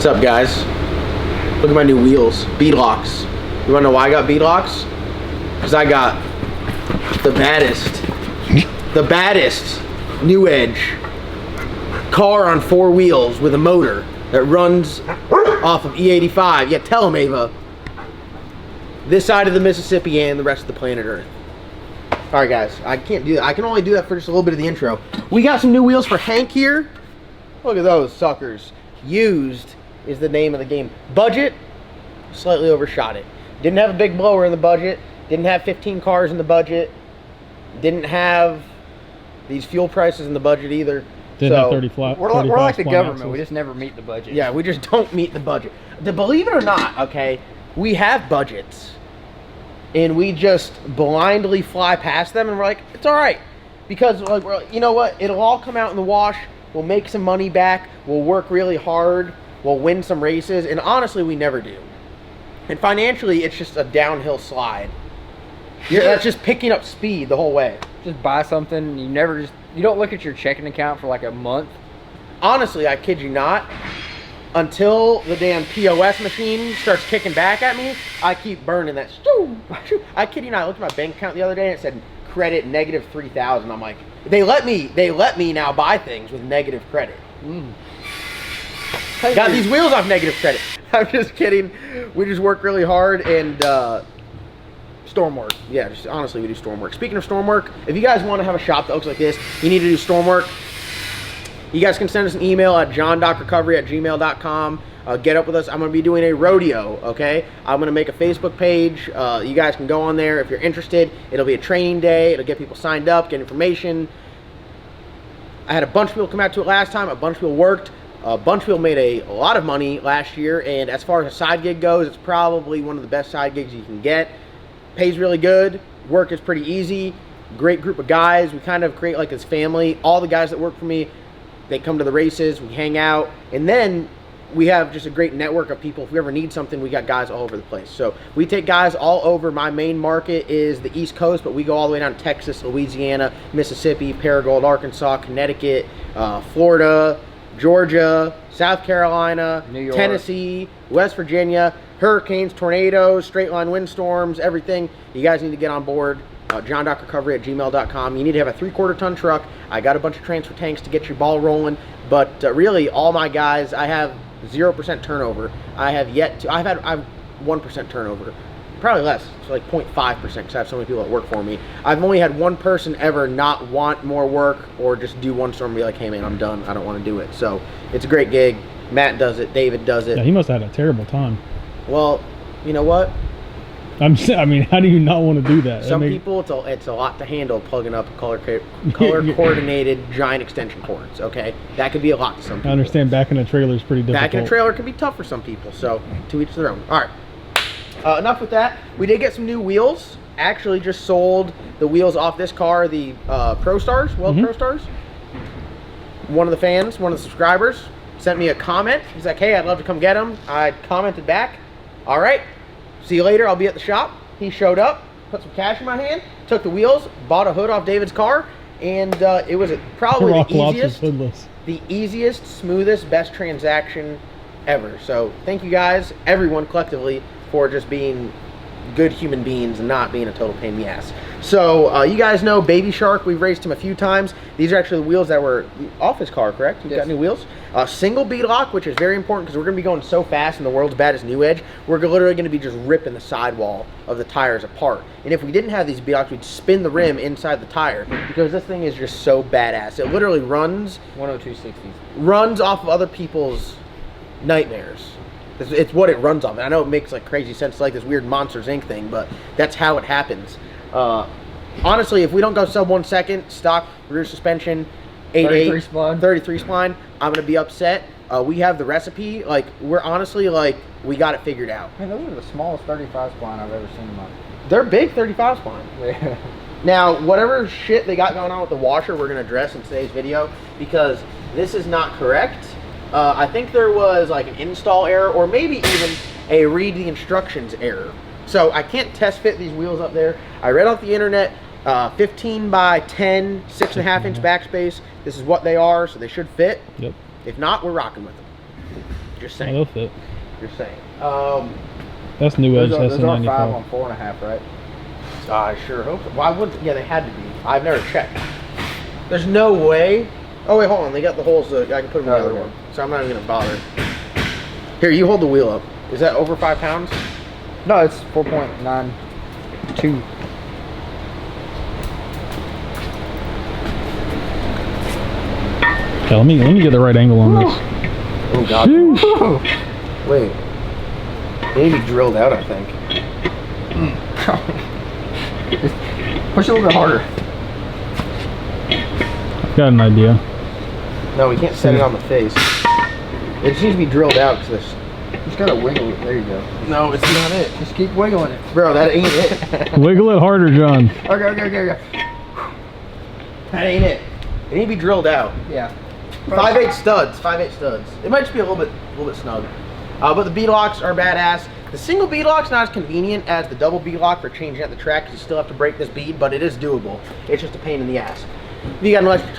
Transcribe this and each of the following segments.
What's up, guys? Look at my new wheels, beadlocks. You wanna know why I got beadlocks? Because I got the baddest new edge car on 4 wheels with a motor that runs off of E85. Yeah, tell them, Ava. This side of the Mississippi and the rest of the planet Earth. All right, guys, I can't do that. I can only do that for just a little bit of the intro. We got some new wheels for Hank here. Look at those suckers. Used is the name of the game. Budget, slightly overshot it. Didn't have a big blower in the budget. Didn't have 15 cars in the budget. Didn't have these fuel prices in the budget either. Didn't have 30 flat. We're like the government. Axles. We just never meet the budget. Yeah, we just don't meet the budget. Believe it or not, okay, we have budgets. And we just blindly fly past them and we're like, it's all right. Because, like, you know what? It'll all come out in the wash. We'll make some money back. We'll work really hard. We'll win some races. And honestly, we never do. And financially, it's just a downhill slide. That's just picking up speed the whole way. Just buy something. You don't look at your checking account for like a month. Honestly, I kid you not. Until the damn POS machine starts kicking back at me, I keep burning that. I kid you not. I looked at my bank account the other day and it said credit negative 3,000. I'm like, they let me now buy things with negative credit. Got these wheels off negative credit. I'm just kidding. We just work really hard and storm work. Yeah, just honestly, we do storm work. Speaking of storm work, if you guys want to have a shop that looks like this, you need to do storm work. You guys can send us an email at john.recovery@gmail.com. Get up with us. I'm going to be doing a rodeo, okay? I'm going to make a Facebook page. You guys can go on there if you're interested. It'll be a training day. It'll get people signed up, get information. I had a bunch of people come out to it last time. A bunch of people worked. A bunch of people made a lot of money last year. And as far as a side gig goes, it's probably one of the best side gigs you can get. Pays really good. Work is pretty easy. Great group of guys. We kind of create like this family. All the guys that work for me, they come to the races, we hang out, and then we have just a great network of people. If we ever need something, we got guys all over the place. So we take guys all over. My main market is the East Coast, but we go all the way down to Texas, Louisiana, Mississippi, Paragould, Arkansas, Connecticut, Florida, Georgia, South Carolina, New York, Tennessee, West Virginia, hurricanes, tornadoes, straight line windstorms, everything. You guys need to get on board. John.recovery@gmail.com. You need to have a 3/4 ton truck. I got a bunch of transfer tanks to get your ball rolling, but really all my guys, I have 0% turnover. I have 1% turnover, probably less. It's like 0.5% because I have so many people that work for me. I've only had one person ever not want more work or just do one storm and be like, hey man, I'm done, I don't want to do it. So it's a great gig. Matt does it, David does it. Yeah, he must have had a terrible time. Well, you know what? I mean, how do you not want to do that? Some people, it's a lot to handle plugging up color-coordinated giant extension cords, okay? That could be a lot to some people. I understand backing a trailer is pretty difficult. Backing a trailer can be tough for some people, so to each their own. All right, enough with that. We did get some new wheels. Actually just sold the wheels off this car, the Pro Stars, Pro Stars. One of the fans, one of the subscribers, sent me a comment. He's like, hey, I'd love to come get them. I commented back, all right. See you later, I'll be at the shop. He showed up, put some cash in my hand, took the wheels, bought a hood off David's car, and it was probably the easiest, smoothest, best transaction ever. So thank you guys, everyone collectively, for just being good human beings and not being a total pain in the ass. So you guys know Baby Shark, we've raced him a few times. These are actually the wheels that were off his car, correct? You've got new wheels. Single beadlock, which is very important because we're going to be going so fast in the world's baddest new edge, we're literally going to be just ripping the sidewall of the tires apart. And if we didn't have these beadlocks, we'd spin the rim inside the tire because this thing is just so badass. It literally runs 102/60s. Runs off of other people's nightmares. It's what it runs on. I know it makes like crazy sense, like this weird Monsters Inc. thing, but that's how it happens. Honestly, if we don't go sub 1 second, stock rear suspension, 8.8, 33 spline, I'm gonna be upset. We have the recipe. Like we're honestly like we got it figured out. Man, those are the smallest 35 spline I've ever seen in my life. They're big 35 spline. Yeah. Now, whatever shit they got going on with the washer, we're gonna address in today's video because this is not correct. I think there was like an install error or maybe even a read the instructions error. So I can't test fit these wheels up there. I read off the internet, 15 by 10, 6.5 inch backspace. This is what they are, so they should fit. Yep. If not, we're rocking with them. Just Oh, saying. they'll fit. Just saying. That's new edge. That's a those aren't 5 95. on 4.5, right? I sure hope so. Why wouldn't? Yeah, they had to be. I've never checked. There's no way. Oh wait, hold on. They got the holes. I can put them in the other okay. one. So I'm not even gonna bother. Here, you hold the wheel up. Is that over 5 pounds? No, it's 4.92. Okay, let me get the right angle on this. Oh god. Sheesh. Wait. They need to be drilled out, I think. Push it a little bit harder. Got an idea. No, we can't set it on the face. It just needs to be drilled out because this. Just gotta wiggle it. There you go. No, it's not it. Just keep wiggling it. Bro, that ain't it. Wiggle it harder, John. Okay. That ain't it. It need to be drilled out. Yeah. 5/8 studs. 5/8 studs. It might just be a little bit snug. But the bead-locks are badass. The single bead-lock's not as convenient as the double bead-lock for changing out the track because you still have to break this bead, but it is doable. It's just a pain in the ass. If you got an electric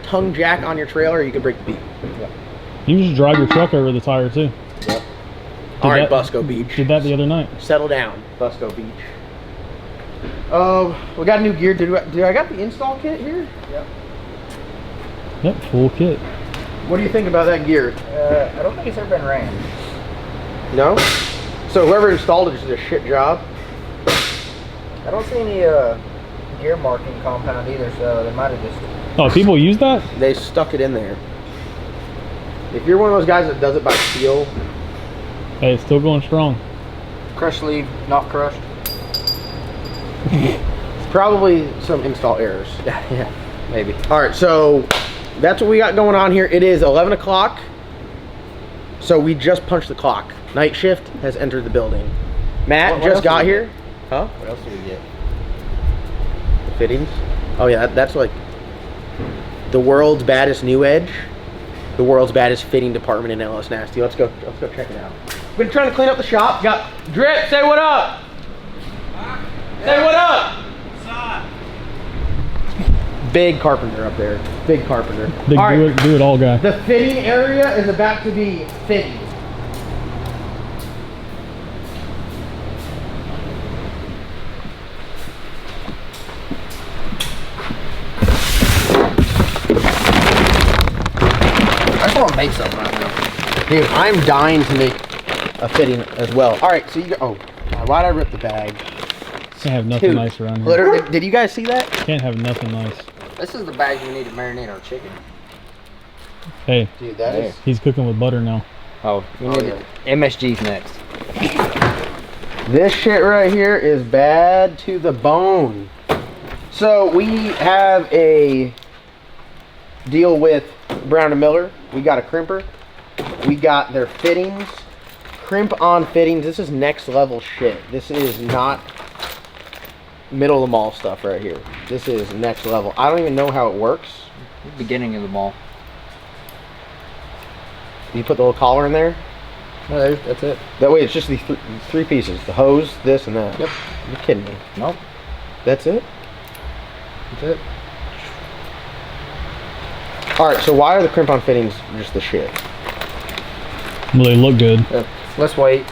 tongue jack on your trailer, you can break the bead. Yeah. You can just drive your truck over the tire too. Yep. All right, that- Busco Beach. Did that the other night. Settle down, Busco Beach. We got a new gear. Did I got the install kit here? Yep. Yep, full kit. What do you think about that gear? I don't think it's ever been ran. No? So whoever installed it just did a shit job? I don't see any gear marking compound either, so they might have just. Oh, people use that? They stuck it in there. If you're one of those guys that does it by feel, Hey, it's still going strong. Crushed sleeve, not crushed. it's probably some install errors. Yeah, maybe. All right, so that's what we got going on here. It is 11 o'clock. So we just punched the clock. Night shift has entered the building. Matt What just else got did we here. Huh? What else do we get? The fittings. Oh yeah, that's like the world's baddest new edge. The world's baddest fitting department in LS Nasty. Let's go check it out. Been trying to clean up the shop. Got Drip, say what up. Say what up. Big carpenter up there. Big carpenter. Big All right. do it all guy. The fitting area is about to be fitting. I just want to make something right now. Dude, I'm dying to make a fitting as well. All right, so you go. Oh, why'd I rip the bag? Can't have nothing Dude, nice around here. literally, did you guys see that? Can't have nothing nice. This is the bag we need to marinate our chicken. Hey, Dude, that is. he's cooking with butter now. Oh, we need it. MSG's next. This shit right here is bad to the bone. So we have a deal with Brown & Miller. We got a crimper. We got their fittings. Crimp on fittings. This is next level shit. This is not middle of the mall stuff right here. This is next level. I don't even know how it works. Beginning of the mall. You put the little collar in there. No, that's it. That way it's just these three pieces. The hose, this, and that. Yep. You're kidding me. Nope. That's it? That's it. Alright, so why are the crimp on fittings just the shit? Well, they look good. Let's wait.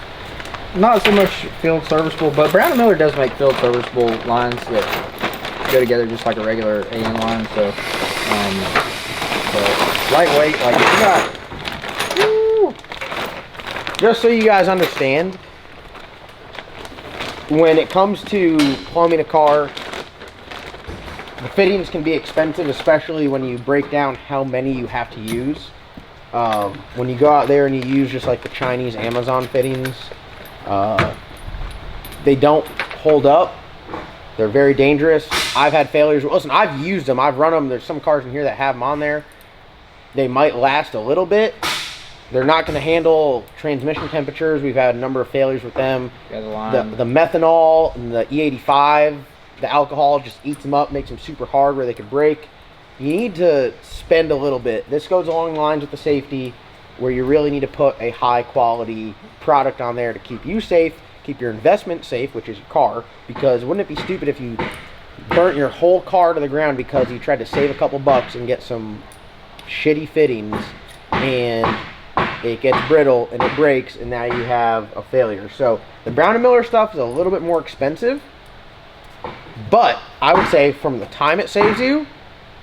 Not so much field serviceable, but Brown & Miller does make field serviceable lines that go together just like a regular AN line. So, but lightweight, like if you got. Woo. Just so you guys understand, when it comes to plumbing a car, the fittings can be expensive, especially when you break down how many you have to use. When you go out there and you use just like the Chinese Amazon fittings, they don't hold up. They're very dangerous. I've had failures. Listen, I've used them. I've run them. There's some cars in here that have them on there. They might last a little bit. They're not going to handle transmission temperatures. We've had a number of failures with them. The methanol and the E85, the alcohol just eats them up, makes them super hard where they could break. You need to spend a little bit. This goes along the lines with the safety, where you really need to put a high quality product on there to keep you safe, keep your investment safe, which is your car, because wouldn't it be stupid if you burnt your whole car to the ground because you tried to save a couple bucks and get some shitty fittings, and it gets brittle and it breaks, and now you have a failure. So the Brown & Miller stuff is a little bit more expensive, but I would say from the time it saves you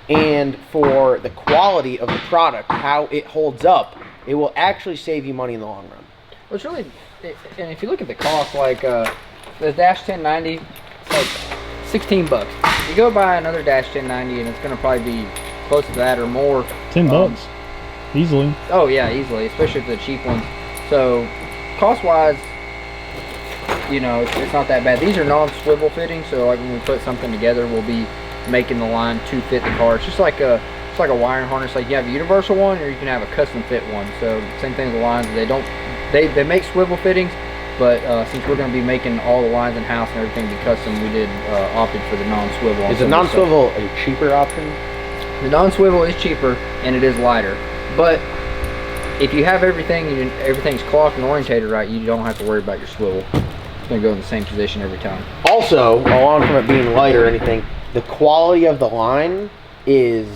and for the quality of the product, how it holds up, it will actually save you money in the long run. Well, it's really, and if you look at the cost, like the Dash 1090, it's like $16. You go buy another Dash 1090 and it's going to probably be close to that or more. $10. Easily. Oh yeah, easily, especially if the cheap ones. So cost-wise, you know, it's not that bad. These are non-swivel fittings, so like when we put something together, we'll be making the line to fit the car. It's just like a wiring harness. Like you have a universal one, or you can have a custom fit one. So same thing with the lines. They make swivel fittings, but since we're going to be making all the lines in house and everything be custom, we opted for the non-swivel. Is the non-swivel a cheaper option? The non-swivel is cheaper and it is lighter, but if you have everything and everything's clocked and orientated right, you don't have to worry about your swivel. It's going to go in the same position every time. Also, along from it being light or anything, the quality of the line is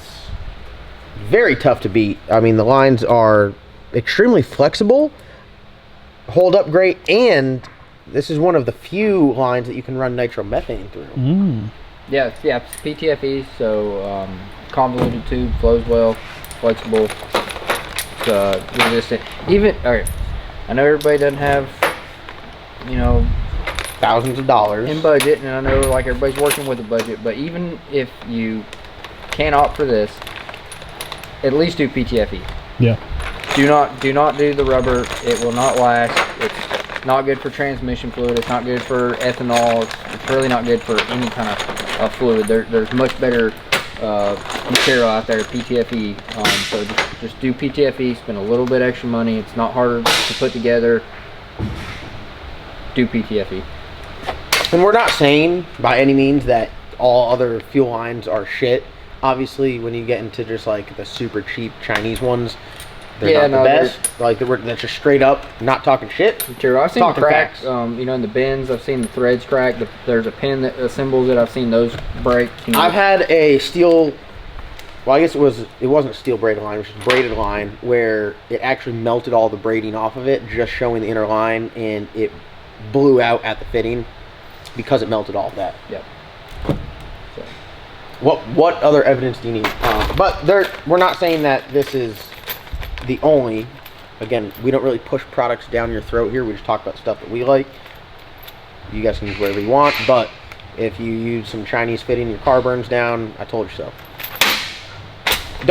very tough to beat. I mean, the lines are extremely flexible, hold up great, and this is one of the few lines that you can run nitromethane through. Yeah, it's PTFE, so convoluted tube, flows well, flexible, resistant. Even, alright, I know everybody doesn't have, you know, thousands of dollars in budget, and I know like everybody's working with a budget, but even if you can't opt for this, at least do PTFE. Yeah. Do not do the rubber. It will not last. It's not good for transmission fluid. It's not good for ethanol. It's really not good for any kind of fluid. There's much better material out there, PTFE. So just do PTFE. Spend a little bit extra money. It's not hard to put together. Do PTFE. And we're not saying by any means that all other fuel lines are shit. Obviously, when you get into just like the super cheap Chinese ones, they're not the best. Like that's just straight up not talking shit. Material. I've seen cracks. You know, in the bins, I've seen the threads crack. There's a pin that assembles it. I've seen those break. You know. I've had a steel. Well, I guess it wasn't steel braided line. It was just braided line where it actually melted all the braiding off of it, just showing the inner line, and it blew out at the fitting because it melted all of that. Yep. So. What other evidence do you need? But we're not saying that this is the only. Again, we don't really push products down your throat here. We just talk about stuff that we like. You guys can use whatever you want, but if you use some Chinese fitting, your car burns down. I told you so.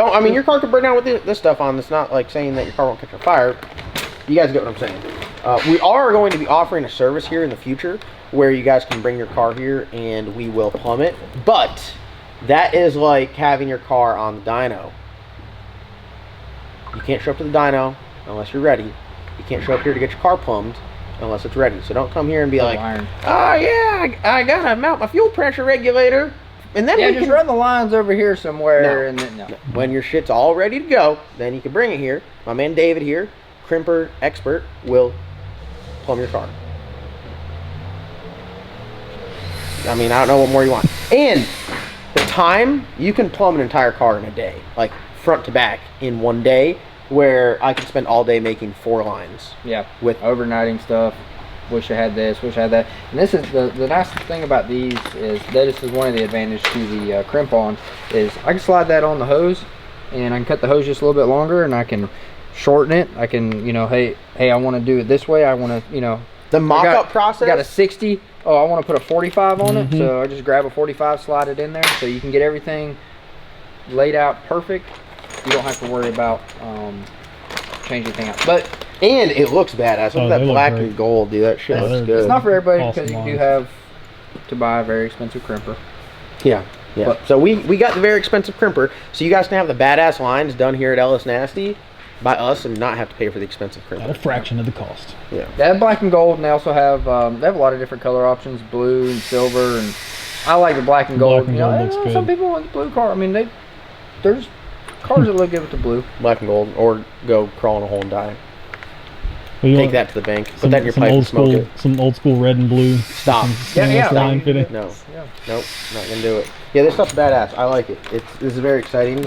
I mean, your car could burn down with this stuff on. It's not like saying that your car won't catch on fire. You guys get what I'm saying. We are going to be offering a service here in the future where you guys can bring your car here and we will plumb it. But that is like having your car on the dyno. You can't show up to the dyno unless you're ready. You can't show up here to get your car plumbed unless it's ready. So don't come here and be like, oh yeah, I gotta mount my fuel pressure regulator. And then just run the lines over here somewhere. No. When your shit's all ready to go, then you can bring it here. My man David here, crimper expert, will plumb your car. I mean, I don't know what more you want. And the time, you can plumb an entire car in a day, like front to back in one day, where I can spend all day making 4 lines. Yeah, with overnighting stuff. Wish I had this, wish I had that. And this is the nice thing about these is that this is one of the advantages to the crimp on is I can slide that on the hose and I can cut the hose just a little bit longer and I can shorten it. I can, you know, hey, I want to do it this way. I want to, you know, the mock-up process. I got a 60. Oh, I want to put a 45 on it. So I just grab a 45, slide it in there, so you can get everything laid out perfect. You don't have to worry about changing anything out. And it looks badass. Look at that black and gold, dude. That shit looks good. It's not for everybody because you do have to buy a very expensive crimper. Yeah. So we got the very expensive crimper, so you guys can have the badass lines done here at Ellis Nasty by us and not have to pay for the expensive crimper. At a fraction of the cost. Yeah. They have black and gold, and they also have they have a lot of different color options, blue and silver, and I like the black and gold. Black and gold looks good. Some people want the blue car. I mean, there's cars that look good with the blue. Black and gold, or go crawl in a hole and die. Take that to the bank. Put that in your pipe and smoke it. Some old school red and blue. Stop. Line fitting. No. Nope. Not gonna do it. Yeah, this stuff's badass. I like it. This is very exciting.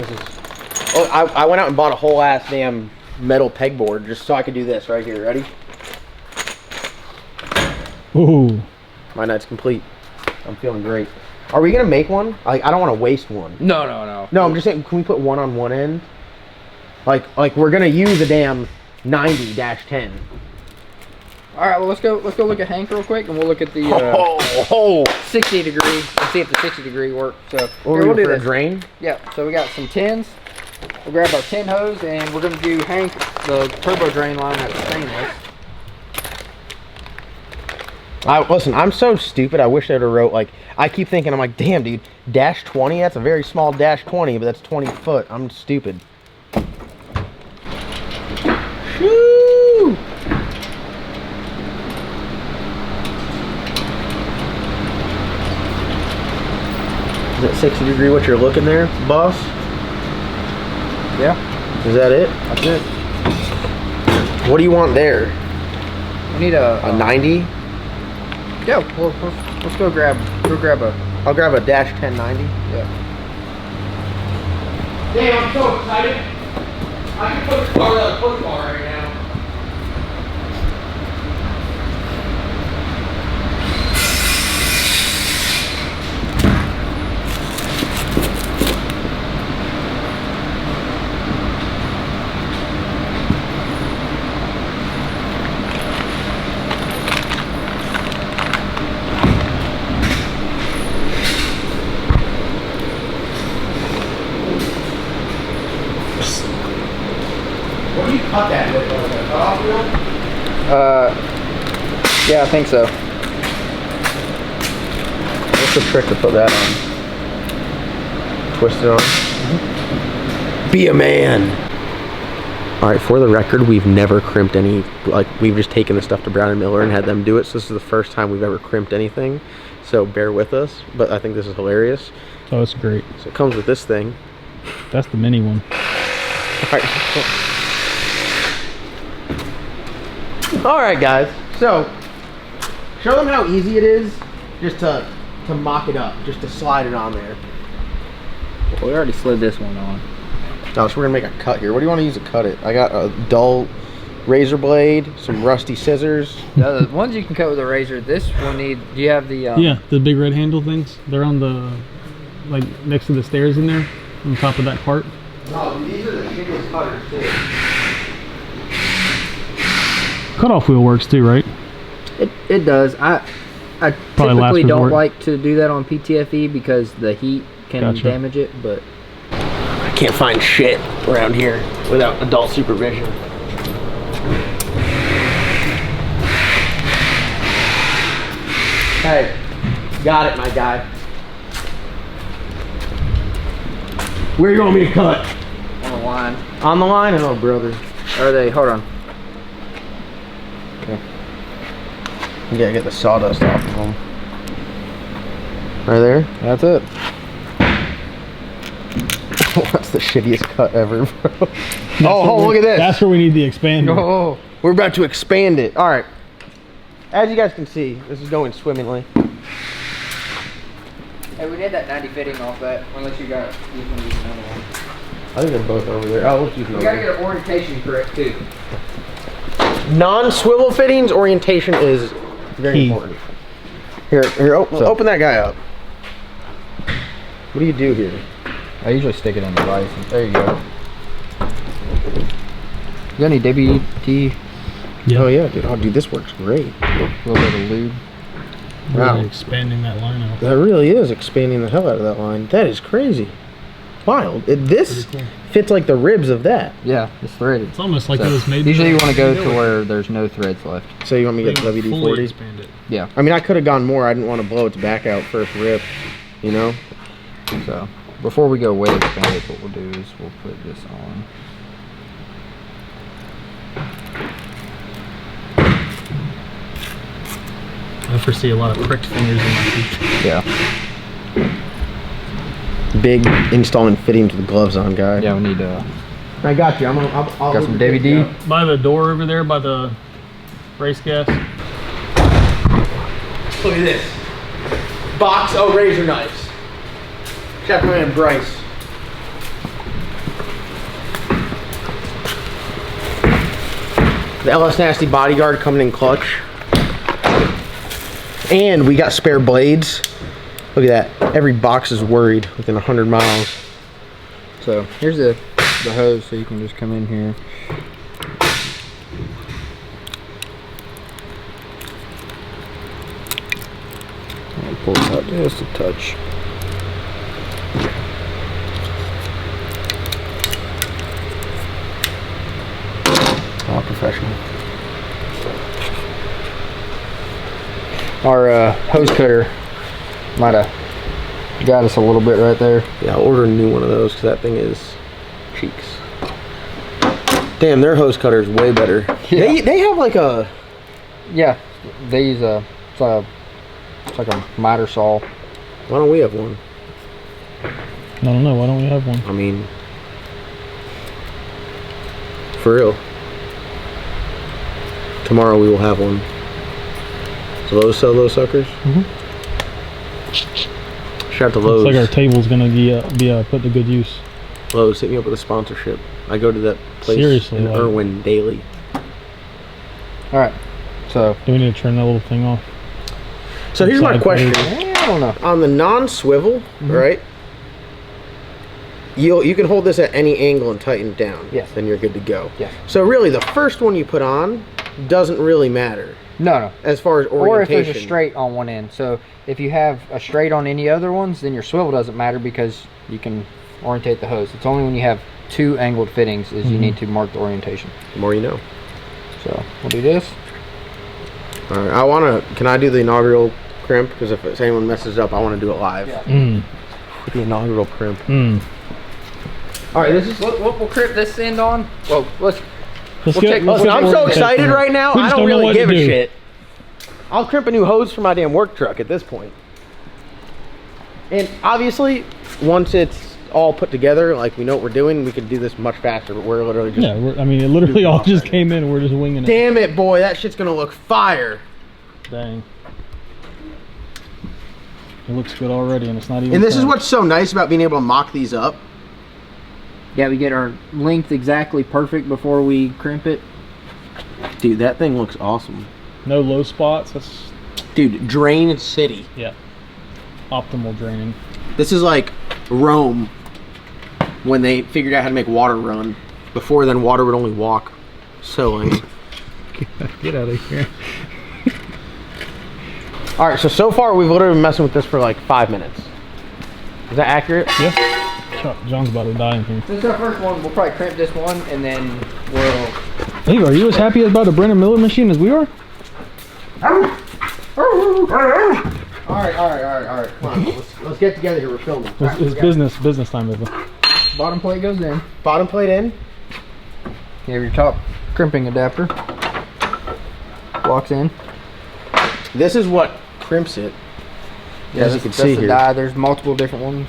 I went out and bought a whole ass damn metal pegboard just so I could do this right here. Ready? Ooh. My night's complete. I'm feeling great. Are we gonna make one? Like, I don't want to waste one. No. No, I'm just saying, can we put one on one end? Like we're gonna use a damn 90-10. All right, well let's go look at Hank real quick, and we'll look at the 60 degree. Let's see if the 60 degree works. So we'll do a drain. Yeah. So we got some tins. We'll grab our tin hose, and we're gonna do Hank the turbo drain line that's stainless. Listen, I'm so stupid. I wish they'd have wrote, like, I keep thinking, I'm like, damn, dude, -20, that's a very small -20, but that's 20 foot. I'm stupid. Woo! Is that 60 degree what you're looking there, boss? Yeah. Is that it? That's it. What do you want there? We need a 90? Yeah, well, let's go grab a. I'll grab a -1090. Yeah. Damn, I'm so excited. I can put the car on a football right now. What do you cut that with? Like a cutoff wheel? Yeah, I think so. What's the trick to put that on? Twist it on. Be a man. All right, for the record, we've never crimped any, like, we've just taken the stuff to Brown & Miller and had them do it, so this is the first time we've ever crimped anything, so bear with us, but I think this is hilarious. Oh, that's great. So it comes with this thing. That's the mini one. All right, guys, so show them how easy it is just to mock it up, just to slide it on there. Well, we already slid this one on. Oh, so we're gonna make a cut here. What do you want to use to cut it? I got a dull razor blade, some rusty scissors. The ones you can cut with a razor. This one do you have the? Yeah, the big red handle things. They're on the, like, next to the stairs in there, on top of that cart. No, these are the shittiest cutters too. Cutoff wheel works too, right? It does. I Probably last typically don't resort. like to do that on PTFE because the heat can Gotcha. damage it, but I can't find shit around here without adult supervision. Hey, got it, my guy. Where you want me to cut? on the line. On the line? Oh, brother. Are they? Hold on. Okay. You gotta get the sawdust off of them. Right there? That's it. That's the shittiest cut ever, bro. Oh, look at this. That's where we need the expander. Oh. We're about to expand it. All right. As you guys can see, this is going swimmingly. Hey, we did that 90 fitting off that. Unless you got you can use another one. I think they're both over there. Oh, let's use We another gotta one. get our orientation correct too. Non-swivel fittings orientation is very Key. important. Here, open that guy up. What do you do here? I usually stick it in the vise. There you go. You got any WD? Yeah. Oh yeah, dude. Oh, dude, this works great. A little bit of lube. Wow. Really expanding that line out. That really is expanding the hell out of that line. That is crazy. Wild. This Pretty cool. fits like the ribs of that. Yeah, it's threaded. It's almost like So, it was made. usually you want to go to where where there's no threads left. So you want me to get fully WD-40? expand it. Yeah. I mean, I could have gone more. I didn't want to blow its back out first rip, you know? So before we go way expanded, what we'll do is we'll put this on. I foresee a lot of pricked fingers in my feet. Yeah. Big install and fitting to the gloves on guy. Yeah, we need I got you. I'll got some DVD. By the door over there, by the race gas. Look at this. Box of razor knives. Check my man Bryce. The LS Nasty Bodyguard coming in clutch. And we got spare blades. Look at that. Every box is worried within 100 miles. So here's the hose, so you can just come in here. I'll pull it out just a touch. All professional. Our hose cutter might have got us a little bit right there. Yeah, I'll order a new one of those because that thing is cheeks. Damn, their hose cutter is way better. Yeah. They have like a... Yeah, they use it's like a miter saw. Why don't we have one? I don't know. Why don't we have one? I mean, for real. Tomorrow we will have one. So Lowe's sell those suckers? Mm-hmm. Shout out to Lowe's. Looks like our table's gonna be put to good use. Lowe's, hit me up with a sponsorship. I go to that place Seriously, in like- Erwin daily. All right, so Do we need to turn that little thing off? So here's my Side question. blade. I don't know. On the non-swivel, right? You can hold this at any angle and tighten it down. Yes. Then you're good to go. Yes. So really, the first one you put on doesn't really matter No. as far as orientation. Or if there's a straight on one end. So if you have a straight on any other ones, then your swivel doesn't matter because you can orientate the hose. It's only when you have two angled fittings is you need to mark the orientation. The more you know. So we'll do this. All right. Can I do the inaugural crimp? Because if anyone messes up, I want to do it live. Yeah. The inaugural crimp. All right, this is we'll crimp this end on. Well, let's Let's check- Listen, I'm so check excited that. right now. We I just don't know really what to give a do. shit. I'll crimp a new hose for my damn work truck at this point. And obviously, once it's all put together, like we know what we're doing, we can do this much faster. But we're literally just... Yeah, I mean, it literally all just came in and we're just winging it. Damn it, boy. That shit's going to look fire. Dang. It looks good already and it's not even... And this is turned. what's so nice about being able to mock these up. yeah, we get our length exactly perfect before we crimp it. Dude, that thing looks awesome. No low spots. That's... Dude, drain city. Yeah. Optimal draining. This is like Rome when they figured out how to make water run. Before then, water would only walk. So lame. Get out of here. All right, so far we've literally been messing with this for like 5 minutes. Is that accurate? Yeah. Chuck, John's about to die in here. This is our first one. We'll probably crimp this one and then we'll... Hey, are you as happy about the Brennan Miller machine as we are? All right. Come on, let's get together here. We're filming. It's business time, baby. Bottom plate goes in. Bottom plate in. You have your top crimping adapter. Locks in. This is what crimps it. Yeah, As you can that's see the here. die. There's multiple different ones.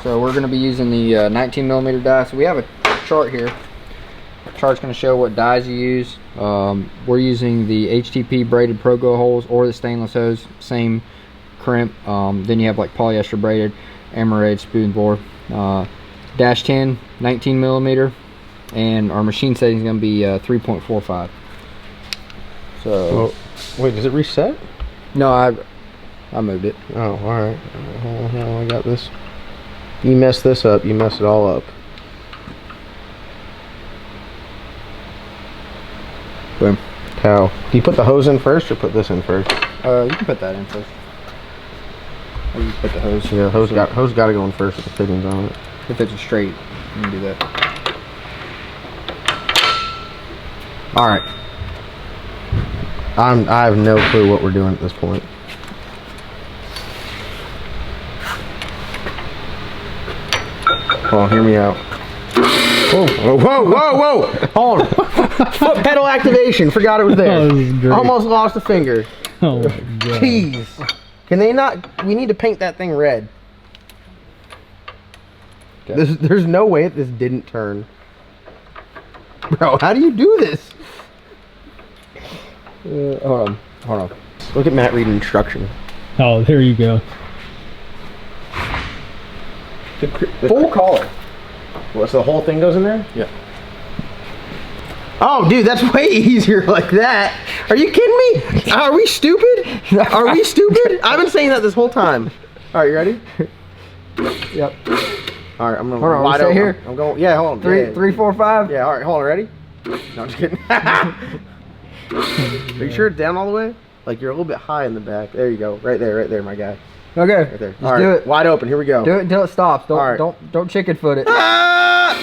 So we're going to be using the 19 millimeter die. So we have a chart here. The chart's going to show what dies you use. We're using the HTP braided Pro-Go holes or the stainless hose. Same crimp. Then you have like polyester braided, Emerald spoon bore. Dash 10, 19 millimeter. And our machine setting is going to be 3.45. So... Oh, wait, does it reset? No, I moved it. Oh, all right. Hold on, I got this. You mess this up, you mess it all up. Boom. How? Do you put the hose in first or put this in first? You can put that in first. Or you put the hose. Yeah, hose got to go in first with the fittings on it. If it's a straight, you can do that. All right. I have no clue what we're doing at this point. Hold on, hear me out. Whoa! Hold on. Foot pedal activation. Forgot it was there. Oh, this is great. Almost lost a finger. Oh my god. Jeez. Can they not? We need to paint that thing red. Okay. There's no way this didn't turn. Bro, how do you do this? Hold on. Look at Matt reading instruction. Oh, there you go. Full collar. What, so the whole thing goes in there? Yeah. Oh, dude, that's way easier like that. Are you kidding me? Are we stupid? Are we stupid? I've been saying that this whole time. All right, you ready? Yep. All right, I'm gonna Hold on, wide stay open. here. I'm going. Yeah, hold on. Three, 4, 5. Yeah, all right, hold on. Ready? No, I'm just kidding. Are you sure it's down all the way? Like you're a little bit high in the back. There you go. Right there, my guy. Okay. Right there. Just All right, do it. wide open. Here we go. Do it until it stops. Don't All right. don't chicken foot it. Ah!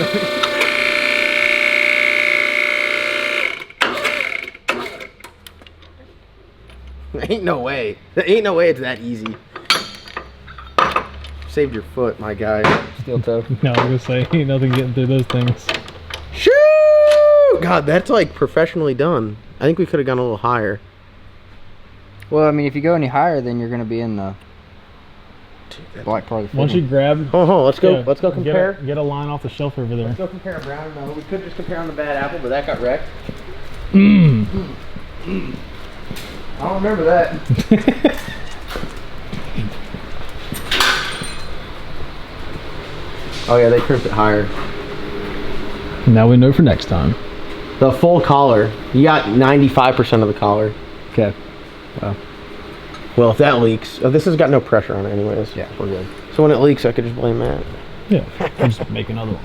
Ain't no way. There ain't no way it's that easy. Saved your foot, my guy. Steel toe. No, I was gonna say ain't nothing getting through those things. Shoo! God, that's like professionally done. I think we could have gone a little higher. Well, I mean, if you go any higher, then you're gonna be in the black part of the Once you fitting. grab, Hold on, let's go. yeah, Let's go compare. Get a line off the shelf over there. Let's go compare a brown. No, we could just compare on the bad apple, but that got wrecked. Mm. I don't remember that. Oh yeah, they crimped it higher. Now we know for next time. The full collar. You got 95% of the collar. Okay. Well, if that leaks, this has got no pressure on it anyways. Yeah, we're good. So when it leaks, I could just blame that. Yeah, we'll just make another one.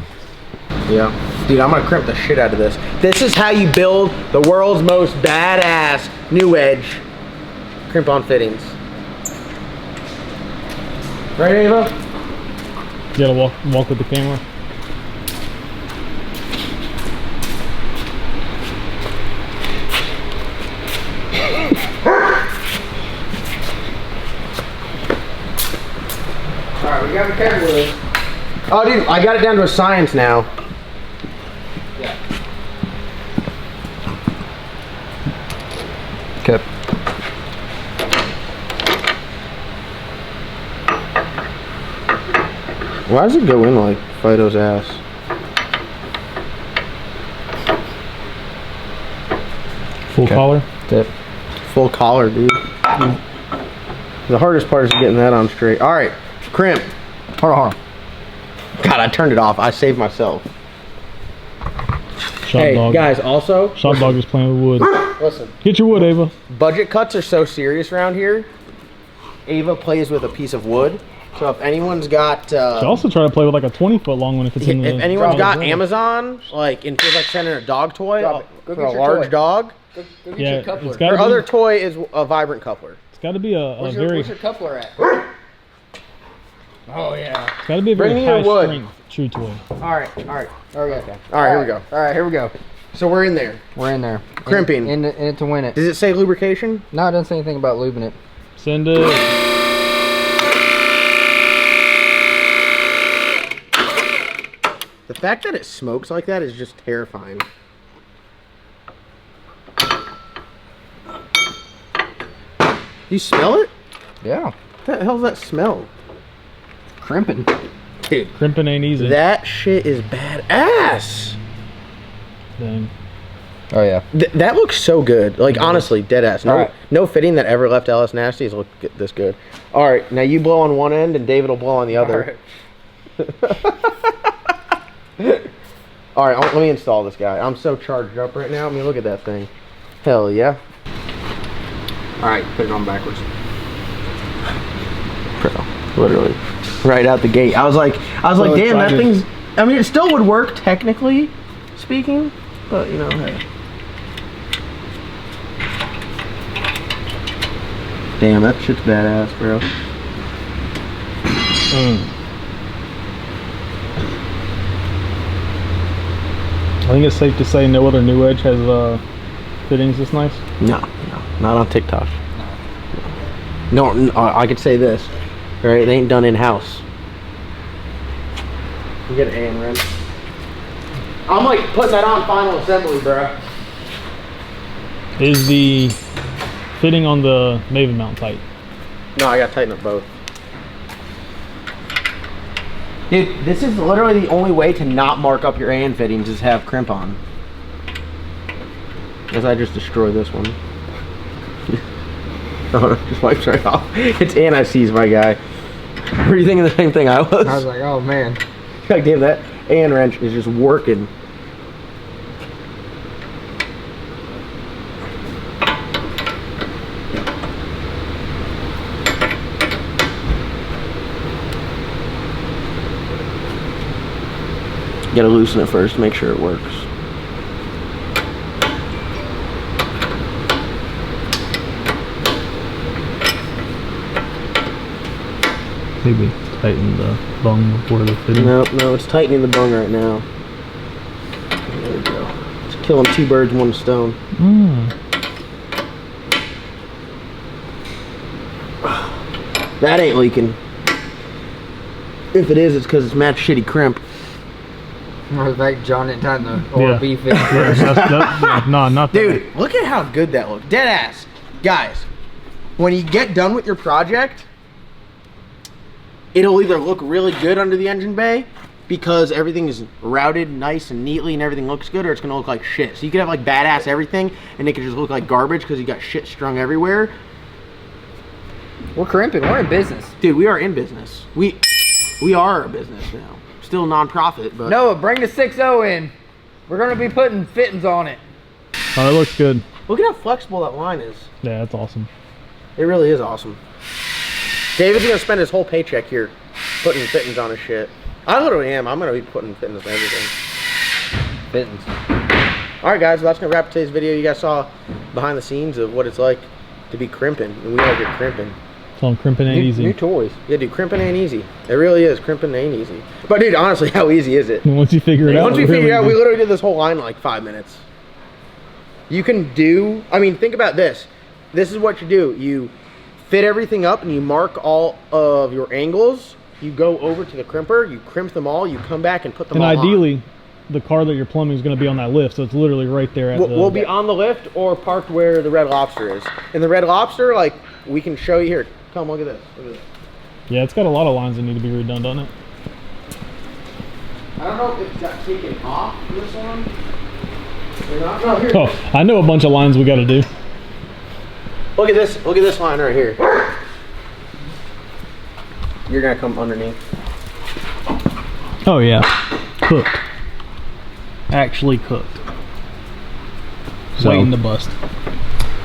Yeah. Dude, I'm gonna crimp the shit out of this. This is how you build the world's most badass new edge crimp-on fittings. Right, Ava? You gotta walk with the camera. Alright, we got the camera with us. Oh, dude, I got it down to a science now. Yeah. Okay. Why does it go in like Fido's ass? Full collar. Tip. Full collar, dude. The hardest part is getting that on straight. Alright, crimp. Hold on. God, I turned it off. I saved myself. Shop Hey, dog. guys, also, Shop dog is playing with wood. listen. Get your wood, Ava. Budget cuts are so serious around here. Ava plays with a piece of wood. So if anyone's got... She also try to play with like a 20-foot long one if it's in the... if anyone's got the- Amazon, like, and feels like sending a dog toy Drop it. Go for get a your large toy. dog, Go get Yeah, your coupler. it's gotta her be, other toy is a vibrant coupler. it's gotta be a Where's very... your coupler at? Oh yeah. It's gotta be a Bring very me your high wood. strength chew toy. Alright. Okay. All right, here we go. Alright, here we go. So we're in there. We're in there. Crimping. In it to win it. Does it say lubrication? No, it doesn't say anything about lubing it. Send it. The fact that it smokes like that is just terrifying. You smell it? Yeah. What the hell's that smell? Crimping. Dude, Crimping ain't easy. that shit is badass. Dang. Oh yeah. That looks so good. Like, honestly, dead ass. No, Alright. no fitting that ever left LS Nasty has looked this good. All right, now you blow on one end and David will blow on the other. All right, let me install this guy. I'm so charged up right now. I mean, look at that thing. Hell yeah. All right, put it on backwards. Bro, literally, right out the gate. I was like, So damn, that excited. thing's. I mean, it still would work technically speaking, but you know, hey. Damn, that shit's badass, bro. I think it's safe to say no other new edge has fittings this nice. No, not on TikTok. No, I could say this, right? They ain't done in house. You get an A and wrench. I'm like putting that on final assembly, bro. Is the fitting on the Maven mount tight? No, I gotta tighten up both. Dude, this is literally the only way to not mark up your AN fittings is have crimp on. As I just destroy this one. Oh, it just wipes right off. It's anti-seize, my guy. Were you thinking the same thing I was? I was like, oh man. Like, damn, that AN wrench is just working. You gotta loosen it first to make sure it works. Maybe tighten the bung before the fitting. Nope, no, it's tightening the bung right now. There we go. It's killing 2 birds, 1 stone. That ain't leaking. If it is, it's because it's match shitty crimp. Matter of fact, John didn't tighten the ORB fit Yeah, first. no, not that. Dude, look at how good that looks. Dead ass. Guys, when you get done with your project, it'll either look really good under the engine bay because everything is routed nice and neatly and everything looks good, or it's gonna look like shit. So you could have like badass everything and it could just look like garbage because you got shit strung everywhere. We're crimping. We're in business. Dude, we are in business. We are a business now. Still non-profit, but Noah, bring the 6.0 in. We're gonna be putting fittings on it. Oh, it looks good. look at how flexible that line is. Yeah, that's awesome. It really is awesome. David's gonna spend his whole paycheck here putting fittings on his shit. I literally am. I'm gonna be putting fittings on everything. Fittings. Alright guys, well, that's gonna wrap today's video. You guys saw behind the scenes of what it's like to be crimping, and we all get crimping. Tell them crimping ain't easy. New toys. Yeah, dude, crimping ain't easy. It really is. Crimping ain't easy. But dude, honestly, how easy is it? Once you figure it out. Once we really figure it out, we easy. literally did this whole line in like 5 minutes. You can do, I mean, think about this. This is what you do. You fit everything up and you mark all of your angles. You go over to the crimper, you crimp them all, you come back and put them And all ideally, on. the car that you're plumbing is going to be on that lift, so it's literally right there at the... We'll be on the lift or parked where the Red Lobster is. And the Red Lobster, like, we can show you here. Come, look at this. Look at this. Yeah, it's got a lot of lines that need to be redone, doesn't it? I don't know if it's got taken off this one. Or not. No, here. Oh, I know a bunch of lines we got to do. Look at this. Look at this line right here. You're gonna come underneath. Oh yeah, cooked. Actually cooked. Waiting to bust.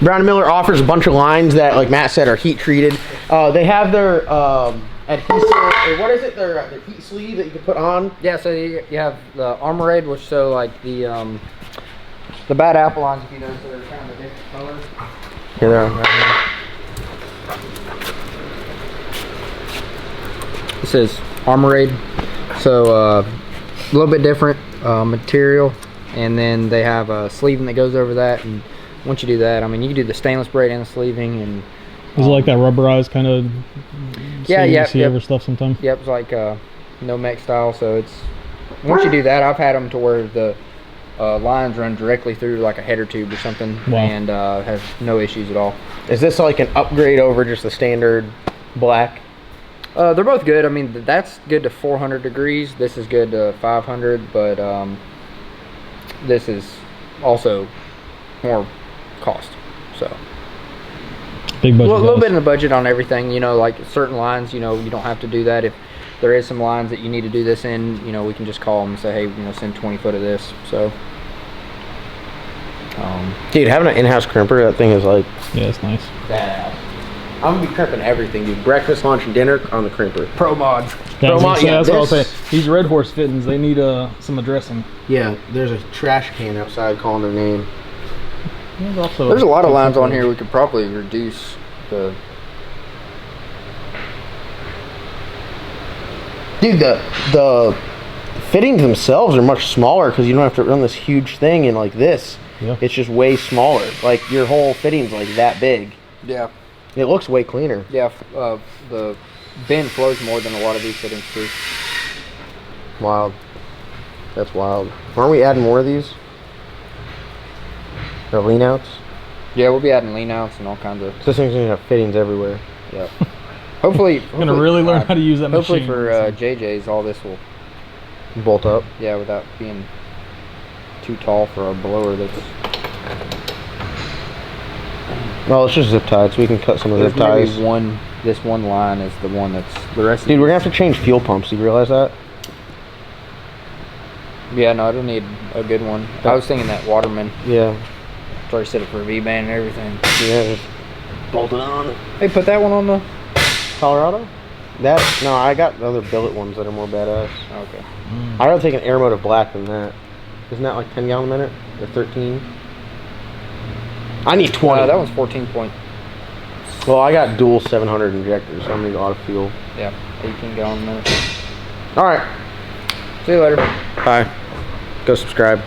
Brown & Miller offers a bunch of lines that, like Matt said, are heat treated. They have their adhesive, or what is it? Their heat sleeve that you can put on. Yeah, so you have the Armorade, which show like the bad apple lines, if you notice, so they're kind of a different color. Here they are. Right here. This is Armorade, so a little bit different material, and then they have a sleeving that goes over that. And once you do that, I mean, you can do the stainless braid and the sleeving, and Is it like that rubberized kind of? Yeah, you yeah, see yep. over stuff sometimes. Yep, it's like no mech style. So it's once you do that, I've had them to where the lines run directly through like a header tube or something, Wow. and has no issues at all. Is this like an upgrade over just the standard black? They're both good. I mean, that's good to 400 degrees. This is good to 500, but this is also more cost. So Big budget. a little guys. bit in the budget on everything. You know, like certain lines, you know, you don't have to do that. If there is some lines that you need to do this in, you know, we can just call them and say, hey, you know, send 20 foot of this. So Dude, having an in-house crimper, that thing is like Yeah, it's nice. badass. I'm gonna be crimping everything, dude. Breakfast, lunch, and dinner on the crimper. pro mods. That's, Mo- yeah, that's what I was this- saying. These Red Horse fittings, they need some addressing. Yeah, there's a trash can outside calling their name. There's a lot of lines on here we could probably reduce the. Dude, the fittings themselves are much smaller because you don't have to run this huge thing in like this. Yeah. It's just way smaller. Like your whole fitting's like that big. Yeah. It looks way cleaner. Yeah. The bend flows more than a lot of these fittings too. Wild. That's wild. Aren't we adding more of these? Or lean outs? Yeah, we'll be adding lean outs and all kinds of. This thing's gonna have fittings everywhere. Yeah. Hopefully. I'm gonna really learn how to use that Hopefully machine. for JJ's, all this will. Bolt up. Yeah, without being too tall for a blower. That's. No, it's just zip tied, so we can cut some of the zip ties. This one line is the one that's the rest. Dude, of we're gonna have to change fuel pumps. Do you realize that? Yeah, no, it'll need a good one. I was thinking that Waterman. Yeah. It's already set up for a V-band and everything. Yeah, just bolt it on. Hey, put that one on the. Colorado? No, I got the other billet ones that are more badass. Okay. I'd rather take an Air Motive Black than that. Isn't that like 10 gallon a minute or 13? I need 20. That one's 14 point. Well, I got dual 700 injectors, so I'm gonna need a lot of fuel. Yeah, 18 gallon a minute. All right. See you later. Bye. Go subscribe.